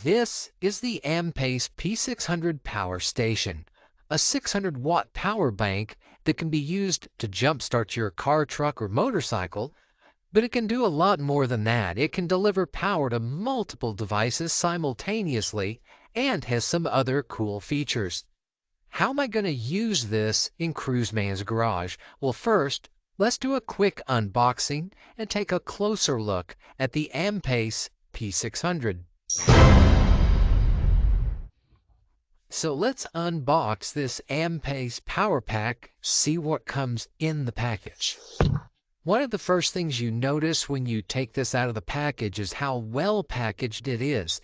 This is the Ampace P600 power station, a 600-watt power bank that can be used to jumpstart your car, truck, or motorcycle, but it can do a lot more than that. It can deliver power to multiple devices simultaneously and has some other cool features. How am I going to use this in Cruiseman's garage? Well, first, let's do a quick unboxing and take a closer look at the Ampace P600. So let's unbox this Ampace Power Pack, see what comes in the package. One of the first things you notice when you take this out of the package is how well packaged it is.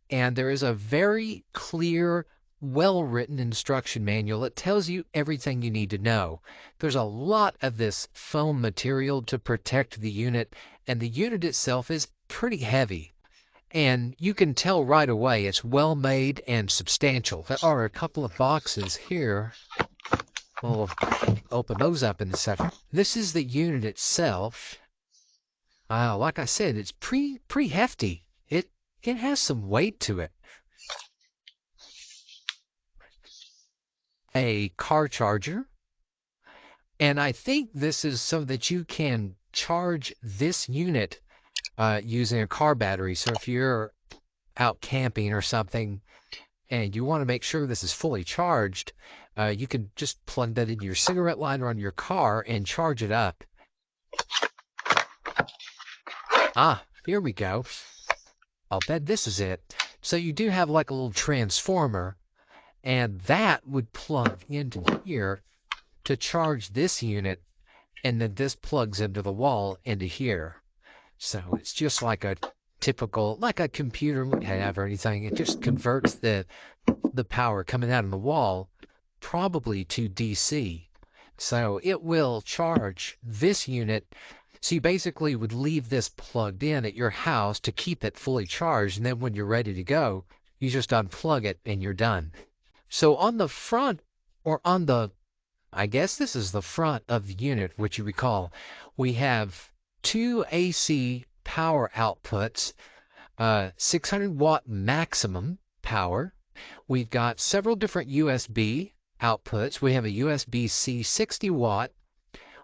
And there is a very clear, well-written instruction manual that tells you everything you need to know. There's a lot of this foam material to protect the unit, and the unit itself is pretty heavy. And you can tell right away it's well made and substantial. There are a couple of boxes here. We'll open those up in a second. This is the unit itself. Like I said, it's pretty hefty. It has some weight to it. A car charger. And I think this is so that you can charge this unit using a car battery. So if you're out camping or something and you want to make sure this is fully charged, you can just plug that into your cigarette lighter on your car and charge it up. Here we go. I'll bet this is it. So you do have like a little transformer, and that would plug into here to charge this unit, and then this plugs into the wall into here. So it's just like a typical, like a computer would have or anything. It just converts the power coming out of the wall probably to DC. So it will charge this unit. So you basically would leave this plugged in at your house to keep it fully charged, and then when you're ready to go, you just unplug it and you're done. So on the front, or on the, I guess this is the front of the unit, which you recall, we have two AC power outputs, 600-watt maximum power. We've got several different USB outputs. We have a USB-C 60-watt.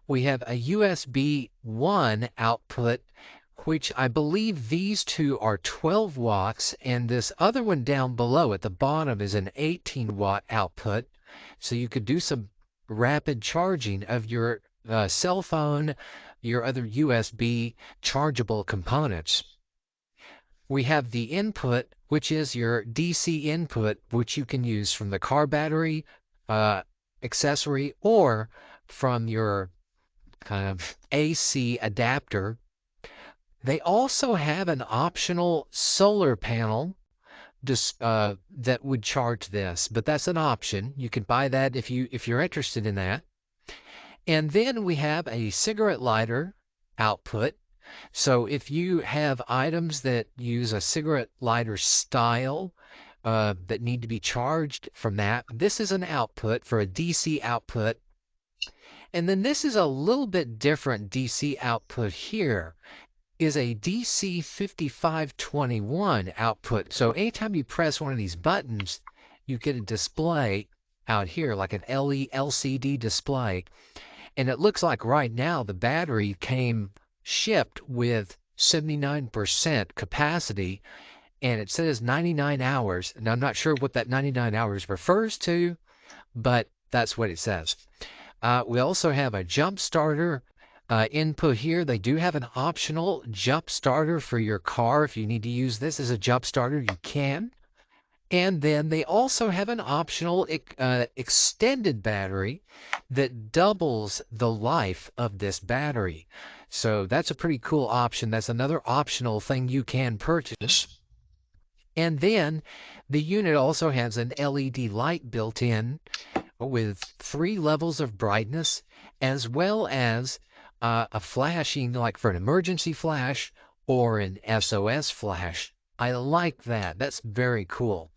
We have a USB 1 output, which I believe these two are 12 watts, and this other one down below at the bottom is an 18-watt output. So you could do some rapid charging of your cell phone, your other USB chargeable components. We have the input, which is your DC input, which you can use from the car battery accessory or from your kind of AC adapter. They also have an optional solar panel that would charge this, but that's an option. You can buy that if you're interested in that. And then we have a cigarette lighter output. So if you have items that use a cigarette lighter style that need to be charged from that, this is an output for a DC output. And then this is a little bit different DC output here, is a DC 5521 output. So anytime you press one of these buttons, you get a display out here, like an LCD display. And it looks like right now the battery came shipped with 79% capacity, and it says 99 hours. And I'm not sure what that 99 hours refers to, but that's what it says. We also have a jump starter input here. They do have an optional jump starter for your car. If you need to use this as a jump starter, you can. And then they also have an optional extended battery that doubles the life of this battery. So that's a pretty cool option. That's another optional thing you can purchase. And then the unit also has an LED light built in with 3 levels of brightness, as well as a flashing, like for an emergency flash or an SOS flash. I like that. That's very cool.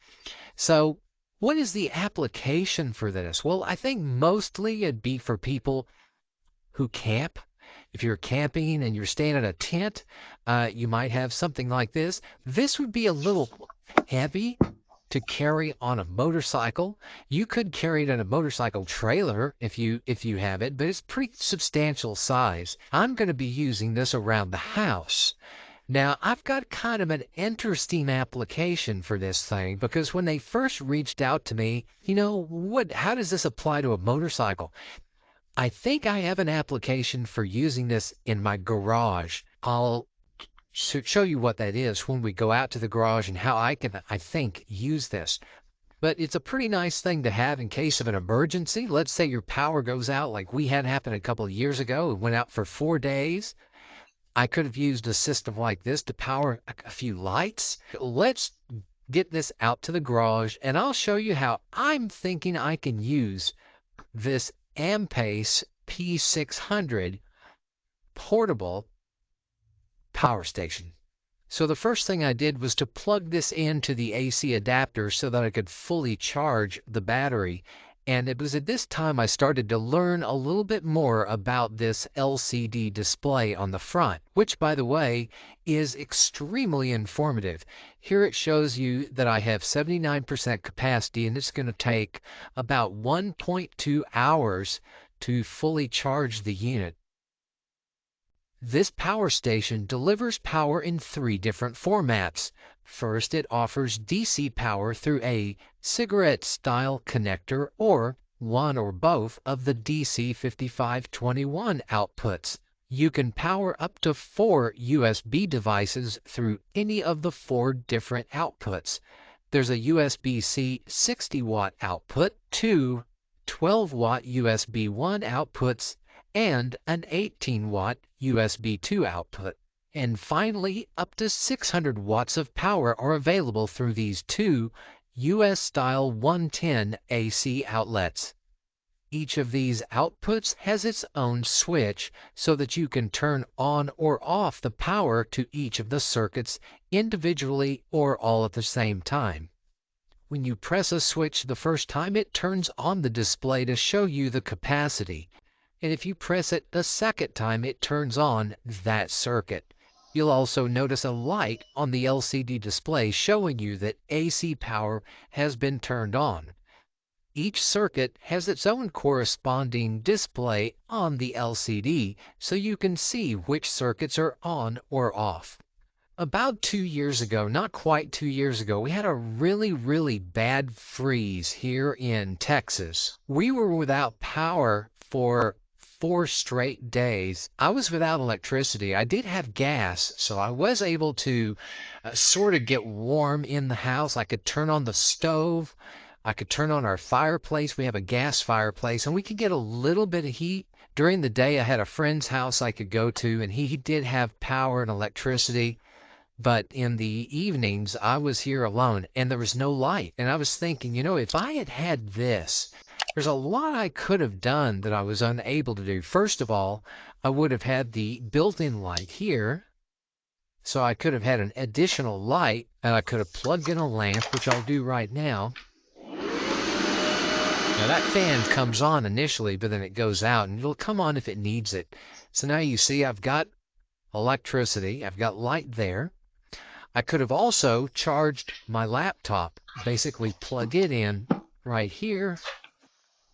So what is the application for this? Well, I think mostly it'd be for people who camp. If you're camping and you're staying in a tent, you might have something like this. This would be a little heavy to carry on a motorcycle. You could carry it in a motorcycle trailer if you have it, but it's pretty substantial size. I'm going to be using this around the house. Now, I've got kind of an interesting application for this thing because when they first reached out to me, how does this apply to a motorcycle? I think I have an application for using this in my garage. I'll show you what that is when we go out to the garage and how I think, use this. But it's a pretty nice thing to have in case of an emergency. Let's say your power goes out like we had happen a couple of years ago. It went out for 4 days. I could have used a system like this to power a few lights. Let's get this out to the garage, and I'll show you how I'm thinking I can use this Ampace P600 portable power station. So the first thing I did was to plug this into the AC adapter so that I could fully charge the battery. And it was at this time I started to learn a little bit more about this LCD display on the front, which, by the way, is extremely informative. Here it shows you that I have 79% capacity, and it's going to take about 1.2 hours to fully charge the unit. This power station delivers power in 3 different formats. First, it offers DC power through a cigarette-style connector or one or both of the DC 5521 outputs. You can power up to 4 USB devices through any of the 4 different outputs. There's a USB-C 60-watt output, 2 12-watt USB 1 outputs, and an 18-watt USB 2 output. And finally, up to 600 watts of power are available through these 2 US-style 110 AC outlets. Each of these outputs has its own switch so that you can turn on or off the power to each of the circuits individually or all at the same time. When you press a switch the first time, it turns on the display to show you the capacity. And if you press it the second time, it turns on that circuit. You'll also notice a light on the LCD display showing you that AC power has been turned on. Each circuit has its own corresponding display on the LCD so you can see which circuits are on or off. About 2 years ago, not quite 2 years ago, we had a really bad freeze here in Texas. We were without power for 4 straight days. I was without electricity. I did have gas, so I was able to sort of get warm in the house. I could turn on the stove. I could turn on our fireplace. We have a gas fireplace, and we could get a little bit of heat. During the day, I had a friend's house I could go to, and he did have power and electricity. But in the evenings, I was here alone, and there was no light. And I was thinking, if I had had this, there's a lot I could have done that I was unable to do. First of all, I would have had the built-in light here. So I could have had an additional light, and I could have plugged in a lamp, which I'll do right now. Now that fan comes on initially, but then it goes out, and it'll come on if it needs it. So now you see I've got electricity. I've got light there. I could have also charged my laptop, basically plug it in right here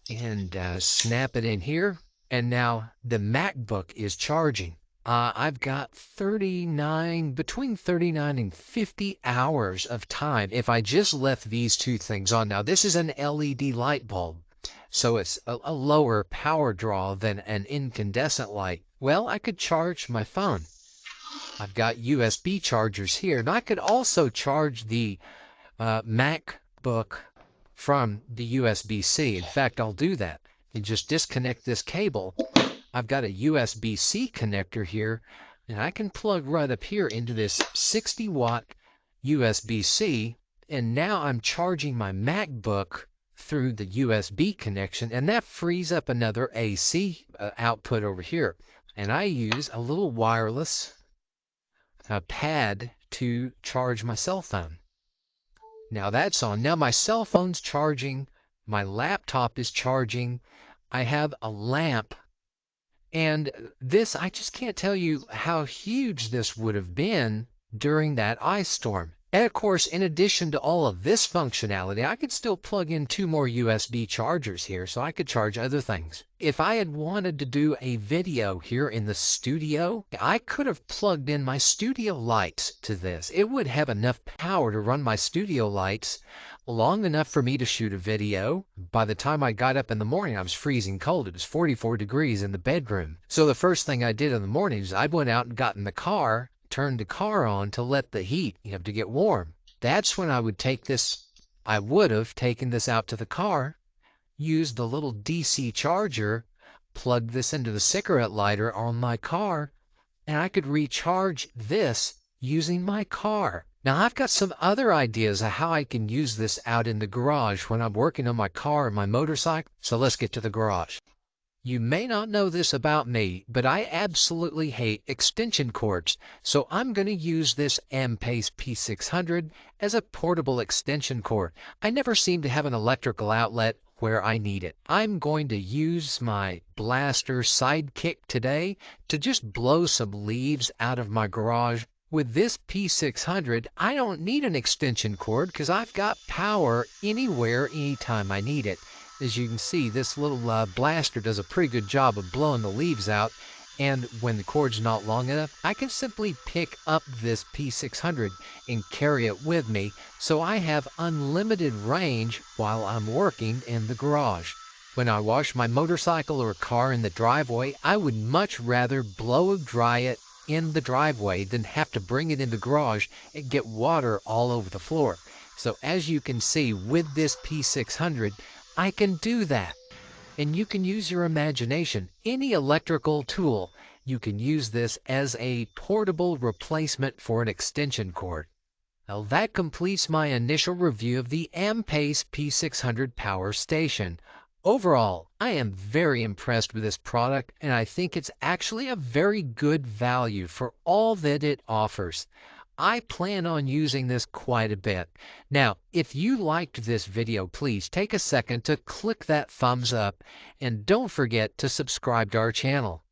and snap it in here. And now the MacBook is charging. I've got between 39 and 50 hours of time if I just left these 2 things on. Now, this is an LED light bulb, so it's a lower power draw than an incandescent light. Well, I could charge my phone. I've got USB chargers here, and I could also charge the MacBook from the USB-C. In fact, I'll do that. You just disconnect this cable. I've got a USB-C connector here, and I can plug right up here into this 60-watt USB-C, and now I'm charging my MacBook through the USB connection, and that frees up another AC output over here. And I use a little wireless pad to charge my cell phone. Now that's on. Now my cell phone's charging. My laptop is charging. I have a lamp. And I just can't tell you how huge this would have been during that ice storm. And of course, in addition to all of this functionality, I could still plug in 2 more USB chargers here so I could charge other things. If I had wanted to do a video here in the studio, I could have plugged in my studio lights to this. It would have enough power to run my studio lights long enough for me to shoot a video. By the time I got up in the morning, I was freezing cold. It was 44 degrees in the bedroom. So the first thing I did in the morning is I went out and got in the car, turned the car on to let the heat, to get warm. That's when I would have taken this out to the car, used the little DC charger, plugged this into the cigarette lighter on my car, and I could recharge this using my car. Now, I've got some other ideas of how I can use this out in the garage when I'm working on my car and my motorcycle, so let's get to the garage. You may not know this about me, but I absolutely hate extension cords, so I'm going to use this M-Pace P600 as a portable extension cord. I never seem to have an electrical outlet where I need it. I'm going to use my blaster sidekick today to just blow some leaves out of my garage. With this P600, I don't need an extension cord because I've got power anywhere, anytime I need it. As you can see, this little blaster does a pretty good job of blowing the leaves out, and when the cord's not long enough, I can simply pick up this P600 and carry it with me, so I have unlimited range while I'm working in the garage. When I wash my motorcycle or car in the driveway, I would much rather blow dry it in the driveway than have to bring it in the garage and get water all over the floor. So as you can see, with this P600, I can do that. And you can use your imagination. Any electrical tool, you can use this as a portable replacement for an extension cord. Now that completes my initial review of the M-Pace P600 power station. Overall, I am very impressed with this product, and I think it's actually a very good value for all that it offers. I plan on using this quite a bit. Now, if you liked this video, please take a second to click that thumbs up, and don't forget to subscribe to our channel.